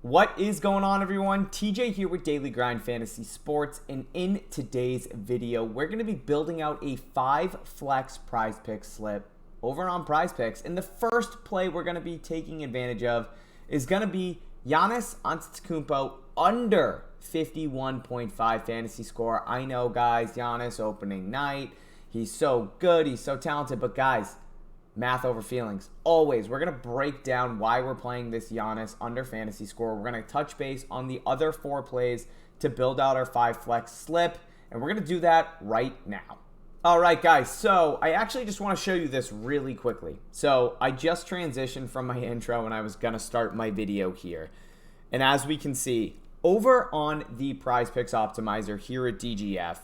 What is going on, everyone? TJ here with Daily Grind Fantasy Sports, and in today's video, we're going to be building out a 5-flex prize pick slip over on Prize Picks. And the first play we're going to be taking advantage of is going to be Giannis Antetokounmpo under 51.5 fantasy score. I know, guys, Giannis opening night, he's so good, he's so talented, but guys, math over feelings. Always. We're going to break down why we're playing this Giannis under fantasy score. We're going to touch base on the other 4 plays to build out our 5-flex slip, and we're going to do that right now. All right, guys, so I actually just want to show you this really quickly. So I just transitioned from my intro, and I was going to start my video here. And as we can see, over on the Prize Picks Optimizer here at DGF,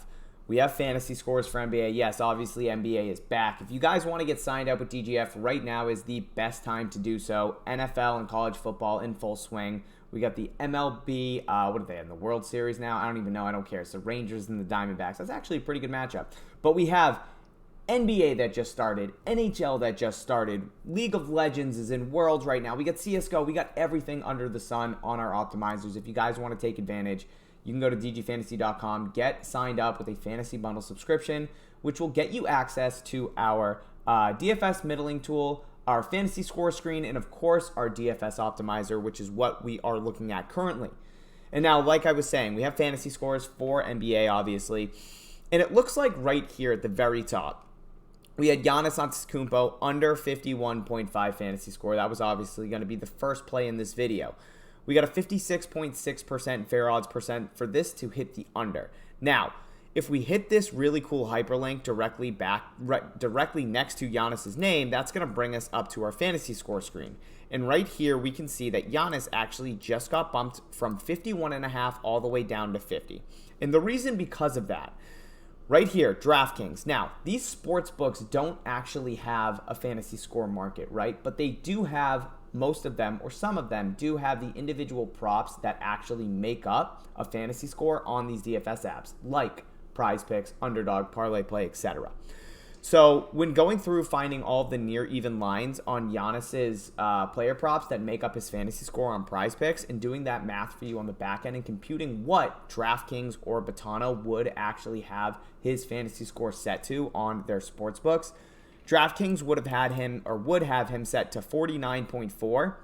we have fantasy scores for NBA. Yes, obviously NBA is back. If you guys want to get signed up with DGF, right now is the best time to do so. NFL and college football in full swing. We got the MLB, what are they in the World Series now? I don't even know. I don't care. It's the Rangers and the Diamondbacks. That's actually a pretty good matchup. But we have NBA that just started, NHL that just started, League of Legends is in Worlds right now. We got CSGO. We got everything under the sun on our optimizers. If you guys want to take advantage, you can go to DGFantasy.com, get signed up with a fantasy bundle subscription, which will get you access to our DFS middling tool, our fantasy score screen, and of course our DFS optimizer, which is what we are looking at currently. And now, like I was saying, we have fantasy scores for NBA, obviously, and it looks like right here at the very top, we had Giannis Antetokounmpo under 51.5 fantasy score. That was obviously going to be the first play in this video. We got a 56.6% fair odds percent for this to hit the under. Now, if we hit this really cool hyperlink directly next to Giannis's name, that's going to bring us up to our fantasy score screen. And right here, we can see that Giannis actually just got bumped from 51.5 all the way down to 50. And the reason because of that, right here, DraftKings. Now, these sports books don't actually have a fantasy score market, right? But they do have, most of them, or some of them, do have the individual props that actually make up a fantasy score on these DFS apps, like Prize Picks, Underdog, Parlay Play, etc. So when going through finding all of the near even lines on Giannis's player props that make up his fantasy score on Prize Picks and doing that math for you on the back end and computing what DraftKings or bettor would actually have his fantasy score set to on their sports books, DraftKings would have him set to 49.4.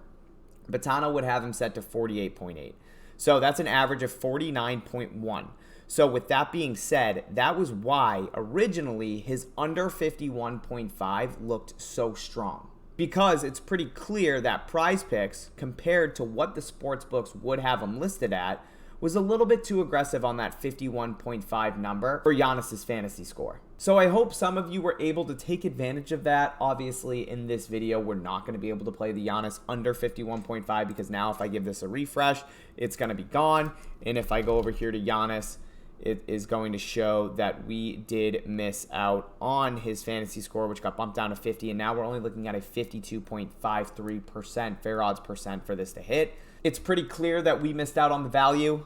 bettor would have him set to 48.8. So that's an average of 49.1. So with that being said, that was why originally his under 51.5 looked so strong. Because it's pretty clear that Prize Picks, compared to what the sports books would have him listed at, was a little bit too aggressive on that 51.5 number for Giannis's fantasy score. So I hope some of you were able to take advantage of that. Obviously, in this video, we're not going to be able to play the Giannis under 51.5 because now if I give this a refresh, it's going to be gone. And if I go over here to Giannis, it is going to show that we did miss out on his fantasy score, which got bumped down to 50. And now we're only looking at a 52.53% fair odds percent for this to hit. It's pretty clear that we missed out on the value.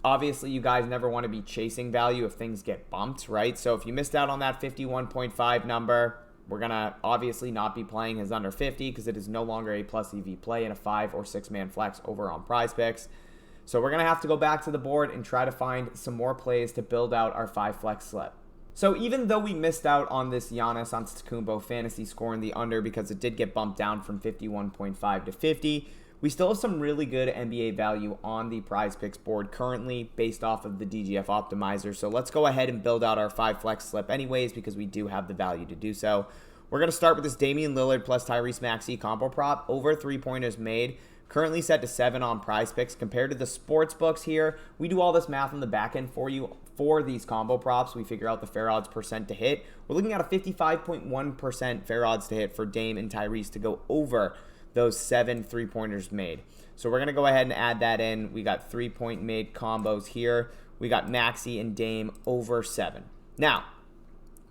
Obviously, you guys never want to be chasing value if things get bumped, right? So if you missed out on that 51.5 number, we're going to obviously not be playing his under 50 because it is no longer a plus EV play in a 5 or 6 man flex over on Prize Picks. So we're going to have to go back to the board and try to find some more plays to build out our 5-flex slip. So even though we missed out on this Giannis Antetokounmpo fantasy score in the under because it did get bumped down from 51.5 to 50, we still have some really good NBA value on the Prize Picks board currently based off of the DGF optimizer. So let's go ahead and build out our 5-flex slip anyways because we do have the value to do so. We're going to start with this Damian Lillard plus Tyrese Maxey combo prop over 3-pointers made. Currently set to 7 on Prize Picks. Compared to the sports books here, we do all this math on the back end for you for these combo props. We figure out the fair odds percent to hit. We're looking at a 55.1% fair odds to hit for Dame and Tyrese to go over those 7 3-pointers made. So we're going to go ahead and add that in. We got 3-point made combos here. We got Maxey and Dame over 7. Now,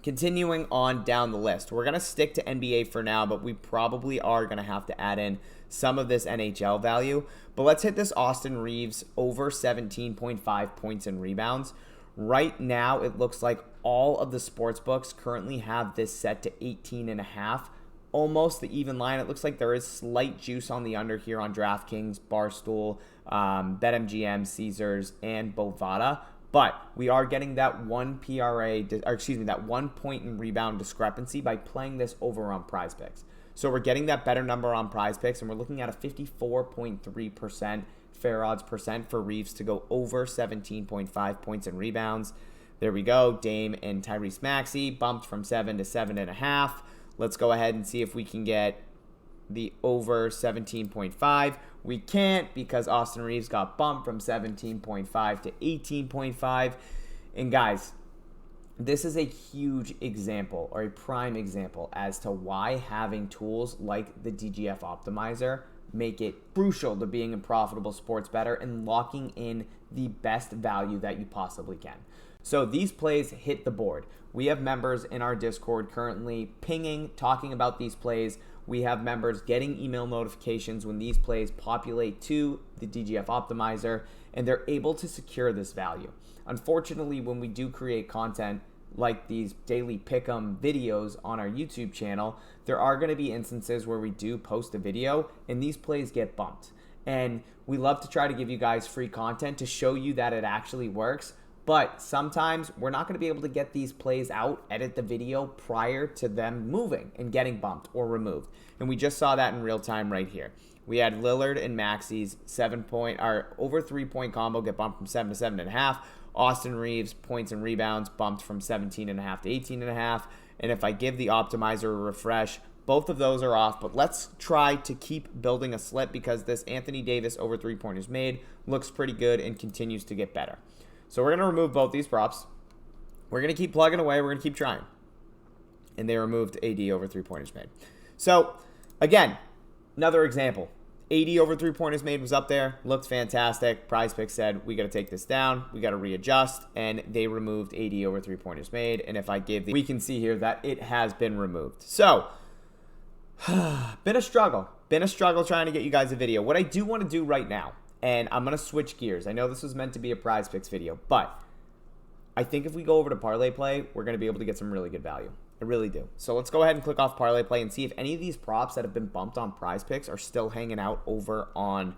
continuing on down the list, we're going to stick to NBA for now, but we probably are going to have to add in some of this NHL value. But let's hit this Austin Reeves over 17.5 points and rebounds. Right now, it looks like all of the sports books currently have this set to 18.5 almost the even line. It looks like there is slight juice on the under here on DraftKings, Barstool, BetMGM, Caesars, and Bovada. But we are getting that that 1 point in rebound discrepancy by playing this over on PrizePicks. So we're getting that better number on PrizePicks, and we're looking at a 54.3% fair odds percent for Reeves to go over 17.5 points in rebounds. There we go. Dame and Tyrese Maxey bumped from 7 to 7.5. Let's go ahead and see if we can get the over 17.5. We can't because Austin Reeves got bumped from 17.5 to 18.5. And guys, this is a huge example, or a prime example, as to why having tools like the DGF optimizer make it crucial to being a profitable sports bettor and locking in the best value that you possibly can. So these plays hit the board. We have members in our Discord currently pinging, talking about these plays. We have members getting email notifications when these plays populate to the DGF optimizer, and they're able to secure this value. Unfortunately, when we do create content like these daily pick'em videos on our YouTube channel, there are going to be instances where we do post a video and these plays get bumped. And we love to try to give you guys free content to show you that it actually works. But sometimes we're not going to be able to get these plays out, edit the video prior to them moving and getting bumped or removed. And we just saw that in real time right here. We had Lillard and Maxey's over 3 point combo get bumped from 7 to 7.5. Austin Reeves points and rebounds bumped from 17.5 to 18.5. And if I give the optimizer a refresh, both of those are off. But let's try to keep building a slip because this Anthony Davis over 3-pointers made looks pretty good and continues to get better. So we're going to remove both these props. We're going to keep plugging away. We're going to keep trying. And they removed AD over 3-pointers made. So, again, another example. AD over 3-pointers made was up there. Looked fantastic. PrizePicks said, we got to take this down. We got to readjust. And they removed AD over 3-pointers made. And if I give we can see here that it has been removed. So, been a struggle. Been a struggle trying to get you guys a video. What I do want to do right now, and I'm going to switch gears. I know this was meant to be a PrizePicks video, but I think if we go over to Parlay Play, we're going to be able to get some really good value. I really do. So let's go ahead and click off Parlay Play and see if any of these props that have been bumped on PrizePicks are still hanging out over on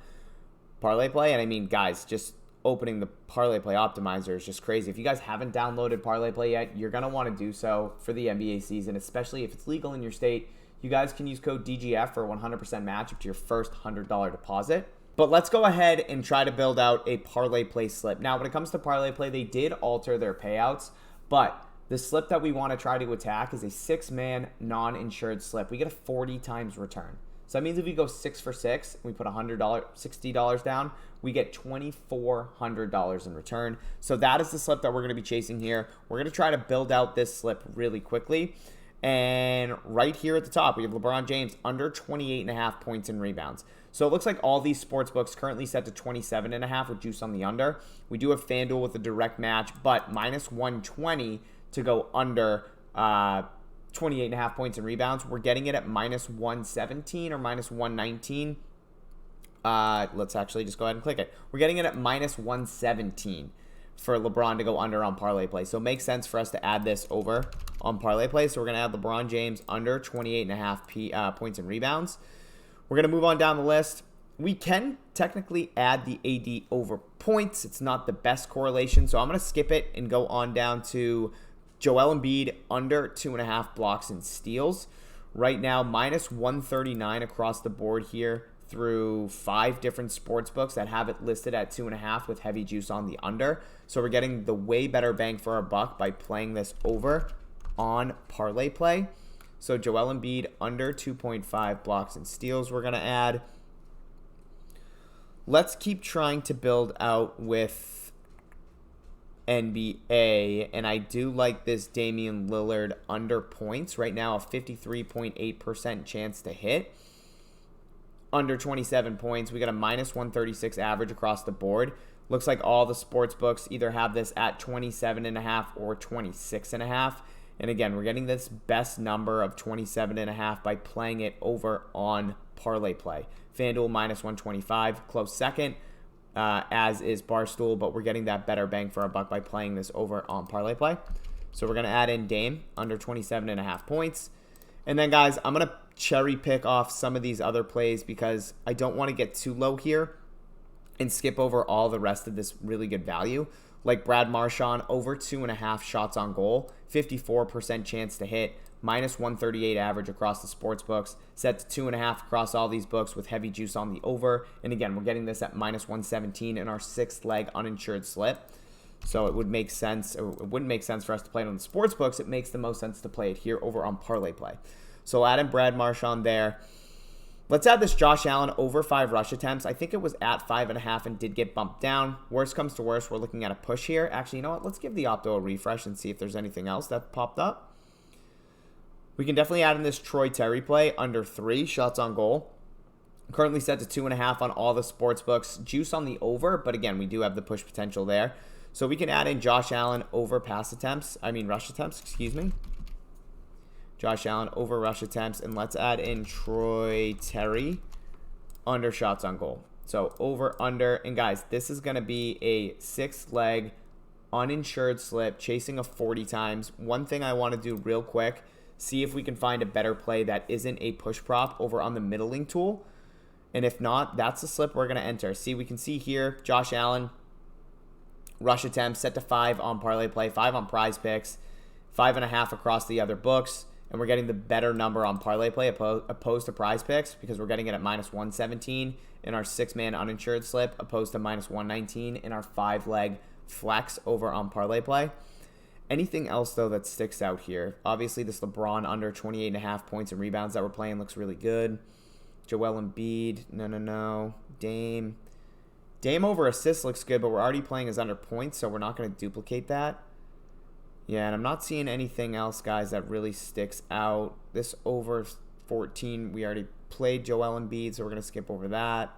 Parlay Play. And I mean, guys, just opening the Parlay Play optimizer is just crazy. If you guys haven't downloaded Parlay Play yet, you're going to want to do so for the NBA season, especially if it's legal in your state. You guys can use code DGF for a 100% match up to your first $100 deposit. But let's go ahead and try to build out a Parlay Play slip. Now, when it comes to Parlay Play, they did alter their payouts, but the slip that we want to try to attack is a 6-man non-insured slip. We get a 40 times return. So that means if we go 6 for 6, we put $60 down, we get $2,400 in return. So that is the slip that we're going to be chasing here. We're going to try to build out this slip really quickly. And right here at the top, we have LeBron James under 28.5 points and rebounds. So it looks like all these sports books currently set to 27.5 with juice on the under. We do have FanDuel with a direct match, but minus 120 to go under 28.5 points and rebounds. We're getting it at minus 117 or minus 119. Let's actually just go ahead and click it. We're getting it at minus 117 for LeBron to go under on Parlay Play. So it makes sense for us to add this over on Parlay Play. So we're going to add LeBron James under 28.5 points and rebounds. We're going to move on down the list. We can technically add the AD over points. It's not the best correlation, so I'm going to skip it and go on down to Joel Embiid under 2.5 blocks and steals. Right now, minus 139 across the board here through 5 different sports books that have it listed at 2.5 with heavy juice on the under. So we're getting the way better bang for our buck by playing this over on Parlay Play. So Joel Embiid under 2.5 blocks and steals we're going to add. Let's keep trying to build out with NBA, and I do like this Damian Lillard under points. Right now, a 53.8% chance to hit. Under 27 points, we got a minus 136 average across the board. Looks like all the sports books either have this at 27.5 or 26.5. And again, we're getting this best number of 27.5 by playing it over on Parlay Play. FanDuel minus 125, close second, as is Barstool, but we're getting that better bang for our buck by playing this over on Parlay Play. So we're going to add in Dame under 27.5 points. And then, guys, I'm going to cherry pick off some of these other plays because I don't want to get too low here and skip over all the rest of this really good value. Like Brad Marchand, over 2.5 shots on goal, 54% chance to hit, minus 138 average across the sports books, set to 2.5 across all these books with heavy juice on the over. And again, we're getting this at minus 117 in our 6th leg uninsured slip. So it would make sense, or it wouldn't make sense for us to play it on the sports books. It makes the most sense to play it here over on Parlay Play. So add in Brad Marchand there. Let's add this Josh Allen over 5 rush attempts. I think it was at 5.5 and did get bumped down. Worst comes to worst, we're looking at a push here. Actually, you know what? Let's give the Opto a refresh and see if there's anything else that popped up. We can definitely add in this Troy Terry play under 3 shots on goal. Currently set to 2.5 on all the sports books. Juice on the over, but again, we do have the push potential there. So we can add in Josh Allen over rush attempts, excuse me. Josh Allen over rush attempts, and let's add in Troy Terry under shots on goal. So over, under, and guys, this is going to be a 6th leg uninsured slip, chasing a 40 times. One thing I want to do real quick, see if we can find a better play that isn't a push prop over on the middling tool. And if not, that's the slip we're going to enter. See, we can see here, Josh Allen, rush attempts set to 5 on Parlay Play, 5 on Prize Picks, 5.5 across the other books. And we're getting the better number on Parlay Play opposed to Prize Picks because we're getting it at minus 117 in our 6-man uninsured slip opposed to minus 119 in our 5-leg flex over on Parlay Play. Anything else, though, that sticks out here? Obviously, this LeBron under 28.5 points and rebounds that we're playing looks really good. Joel Embiid, no. Dame over assists looks good, but we're already playing as under points, so we're not going to duplicate that. Yeah, and I'm not seeing anything else, guys, that really sticks out. This over 14, we already played Joel Embiid, so we're going to skip over that.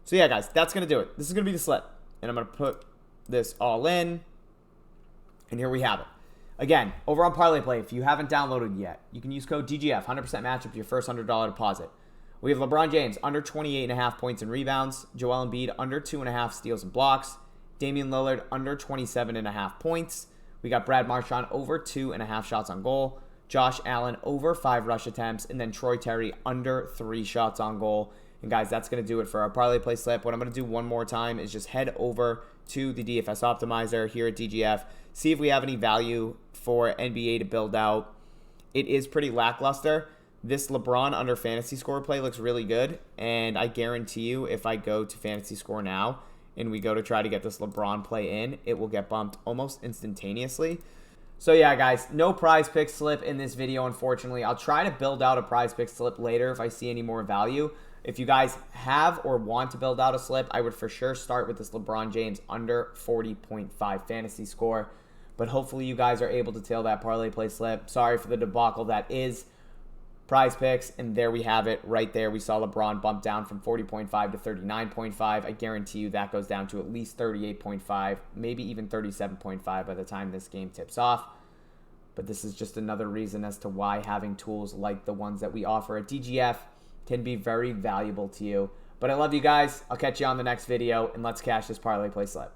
So, yeah, guys, that's going to do it. This is going to be the slip, and I'm going to put this all in, and here we have it. Again, over on Parlay Play, if you haven't downloaded yet, you can use code DGF, 100% matchup to your first $100 deposit. We have LeBron James under 28.5 points and rebounds, Joel Embiid under 2.5 steals and blocks, Damian Lillard under 27.5 points. We got Brad Marchand over 2.5 shots on goal. Josh Allen over 5 rush attempts. And then Troy Terry under 3 shots on goal. And guys, that's going to do it for our Parlay Play slip. What I'm going to do one more time is just head over to the DFS Optimizer here at DGF. See if we have any value for NBA to build out. It is pretty lackluster. This LeBron under fantasy score play looks really good. And I guarantee you if I go to fantasy score now, and we go to try to get this LeBron play in, it will get bumped almost instantaneously. So yeah, guys, no Prize Pick slip in this video, unfortunately. I'll try to build out a Prize Pick slip later if I see any more value. If you guys have or want to build out a slip, I would for sure start with this LeBron James under 40.5 fantasy score. But hopefully you guys are able to tail that Parlay Play slip. Sorry for the debacle that is Prize Picks, and there we have it right there. We saw LeBron bump down from 40.5 to 39.5. I guarantee you that goes down to at least 38.5, maybe even 37.5 by the time this game tips off. But this is just another reason as to why having tools like the ones that we offer at DGF can be very valuable to you. But I love you guys. I'll catch you on the next video, and let's cash this Parlay Play slip.